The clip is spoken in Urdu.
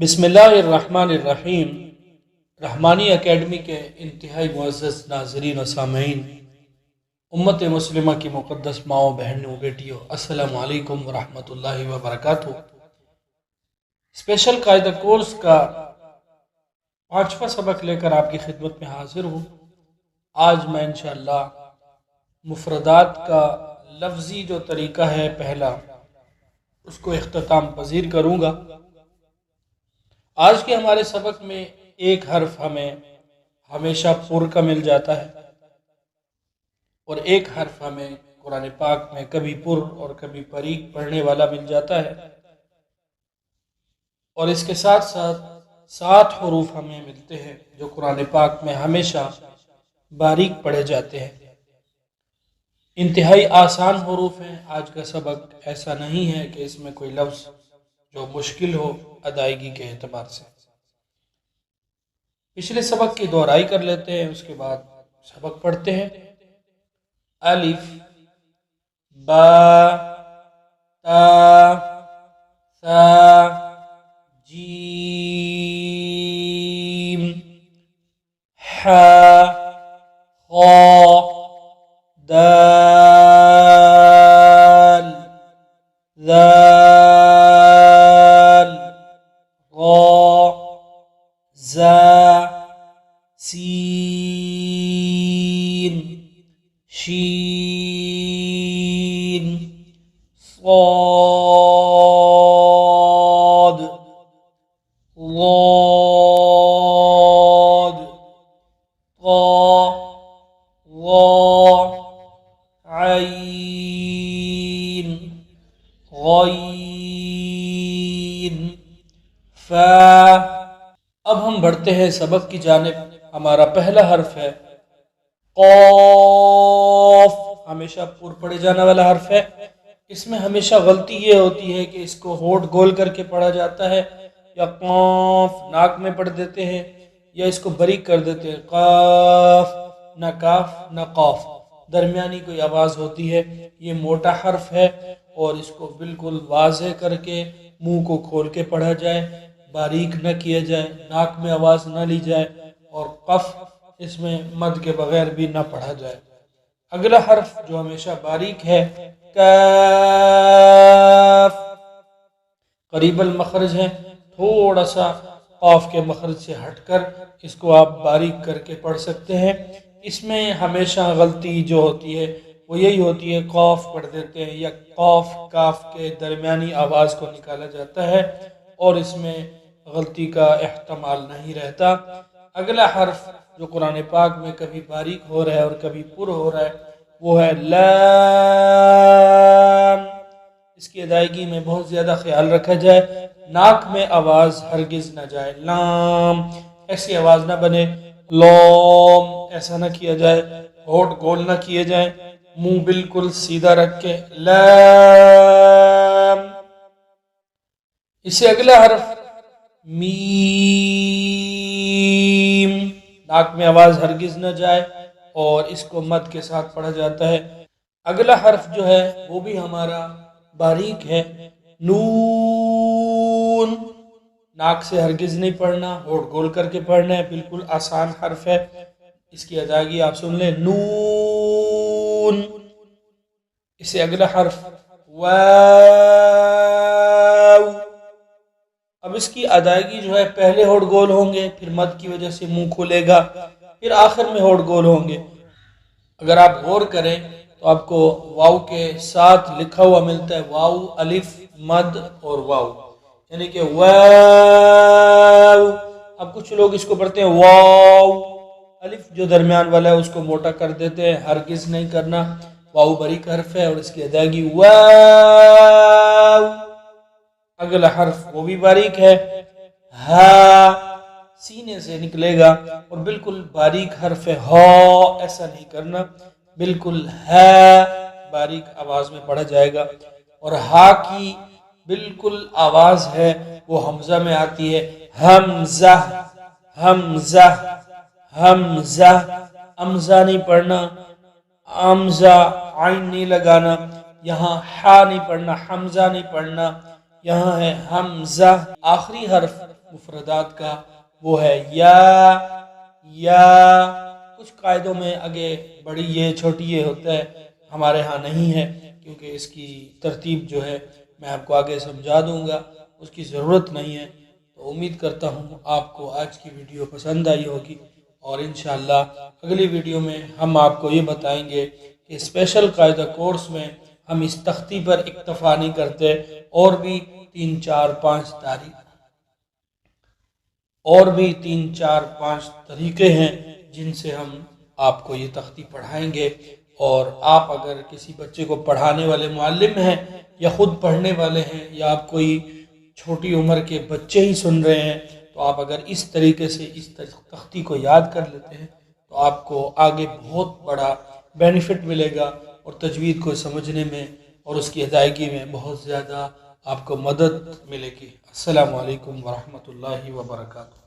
بسم اللہ الرحمن الرحیم۔ رحمانی اکیڈمی کے انتہائی معزز ناظرین و سامعین، امت مسلمہ کی مقدس ماؤں بہنوں بیٹیوں، السلام علیکم ورحمۃ اللہ وبرکاتہ۔ اسپیشل قاعدہ کورس کا 5واں سبق لے کر آپ کی خدمت میں حاضر ہوں۔ آج میں انشاءاللہ مفردات کا لفظی جو طریقہ ہے پہلا، اس کو اختتام پذیر کروں گا۔ آج کے ہمارے سبق میں ایک حرف ہمیں ہمیشہ پر کا مل جاتا ہے، اور ایک حرف ہمیں قرآن پاک میں کبھی پر اور کبھی پریک پڑھنے والا مل جاتا ہے، اور اس کے ساتھ ساتھ 7 حروف ہمیں ملتے ہیں جو قرآن پاک میں ہمیشہ باریک پڑھے جاتے ہیں۔ انتہائی آسان حروف ہیں۔ آج کا سبق ایسا نہیں ہے کہ اس میں کوئی لفظ جو مشکل ہو ادائیگی کے اعتبار سے۔ پچھلے سبق کی دہرائی کر لیتے ہیں، اس کے بعد سبق پڑھتے ہیں۔ الف با تا ثا جیم ح خا دال ذال را زا سین شین صاد ضاد طا ظا عین غین فا۔ اب ہم بڑھتے ہیں سبق کی جانب۔ ہمارا پہلا حرف ہے قاف، ہمیشہ پر پڑھے جانے والا حرف ہے۔ اس میں ہمیشہ غلطی یہ ہوتی ہے کہ اس کو ہونٹ گول کر کے پڑھا جاتا ہے، یا قاف ناک میں پڑھ دیتے ہیں، یا اس کو باریک کر دیتے ہیں، قاف نہ کاف نہ قاف، درمیانی کوئی آواز ہوتی ہے۔ یہ موٹا حرف ہے اور اس کو بالکل واضح کر کے منہ کو کھول کے پڑھا جائے، باریک نہ کیا جائے، ناک میں آواز نہ لی جائے، اور قف اس میں مد کے بغیر بھی نہ پڑھا جائے۔ اگلا حرف جو ہمیشہ باریک ہے کاف، قریب المخرج ہے، تھوڑا سا قاف کے مخرج سے ہٹ کر اس کو آپ باریک کر کے پڑھ سکتے ہیں۔ اس میں ہمیشہ غلطی جو ہوتی ہے وہ یہی ہوتی ہے، قاف پڑھ دیتے ہیں یا قاف کاف کے درمیانی آواز کو نکالا جاتا ہے، اور اس میں غلطی کا احتمال نہیں رہتا۔ اگلا حرف جو قرآن پاک میں کبھی باریک ہو رہا ہے اور کبھی پر ہو رہا ہے وہ ہے لام۔ اس کی ادائیگی میں بہت زیادہ خیال رکھا جائے، ناک میں آواز ہرگز نہ جائے، لام ایسی آواز نہ بنے، لوم ایسا نہ کیا جائے، ہونٹ گول نہ کیے جائیں، منہ بالکل سیدھا رکھ کے لام۔ اس سے اگلا حرف میم، ناک میں آواز ہرگز نہ جائے اور اس کو مد کے ساتھ پڑھا جاتا ہے۔ اگلا حرف جو ہے وہ بھی ہمارا باریک ہے، نون، ناک سے ہرگز نہیں پڑھنا، ہونٹ گول کر کے پڑھنا ہے، بالکل آسان حرف ہے۔ اس کی ادائیگی آپ سن لیں، نون۔ اس سے اگلا حرف واو۔ اب اس کی ادائیگی جو ہے پہلے ہونٹ گول ہوں گے، پھر مد کی وجہ سے منہ کھلے گا، پھر آخر میں ہونٹ گول ہوں گے۔ اگر آپ غور کریں تو آپ کو واو کے ساتھ لکھا ہوا ملتا ہے، واو الف مد اور واو، یعنی کہ واو۔ اب کچھ لوگ اس کو پڑھتے ہیں واو، الف جو درمیان والا ہے اس کو موٹا کر دیتے ہیں، ہرگز نہیں کرنا، واو باریک حرف ہے اور اس کی ادائیگی واو۔ اگلا حرف وہ بھی باریک ہے، ہا، سینے سے نکلے گا اور بالکل باریک حرف ہے، ہا ایسا نہیں کرنا، بالکل ہا باریک آواز میں پڑھا جائے گا۔ اور ہا کی بالکل آواز ہے وہ حمزہ میں آتی ہے، حمزہ حمزہ حمزہ، امزہ نہیں پڑھنا، امزہ عین نہیں لگانا، یہاں ہا نہیں پڑھنا، حمزہ نہیں پڑھنا، یہاں ہے حمزہ۔ آخری حرف مفردات کا وہ ہے یا کچھ قاعدوں میں آگے بڑی یہ چھوٹی یہ ہوتا ہے، ہمارے ہاں نہیں ہے، کیونکہ اس کی ترتیب جو ہے میں آپ کو آگے سمجھا دوں گا، اس کی ضرورت نہیں ہے۔ تو امید کرتا ہوں آپ کو آج کی ویڈیو پسند آئی ہوگی، اور انشاءاللہ اگلی ویڈیو میں ہم آپ کو یہ بتائیں گے کہ اسپیشل قاعدہ کورس میں ہم اس تختی پر اکتفا نہیں کرتے، اور بھی 3-4-5 طریقے ہیں جن سے ہم آپ کو یہ تختی پڑھائیں گے۔ اور آپ اگر کسی بچے کو پڑھانے والے معلم ہیں، یا خود پڑھنے والے ہیں، یا آپ کوئی چھوٹی عمر کے بچے ہی سن رہے ہیں، تو آپ اگر اس طریقے سے اس تختی کو یاد کر لیتے ہیں تو آپ کو آگے بہت بڑا بینیفٹ ملے گا، اور تجوید کو سمجھنے میں اور اس کی ادائیگی میں بہت زیادہ آپ کو مدد ملے گی۔ السلام علیکم ورحمۃ اللہ وبرکاتہ۔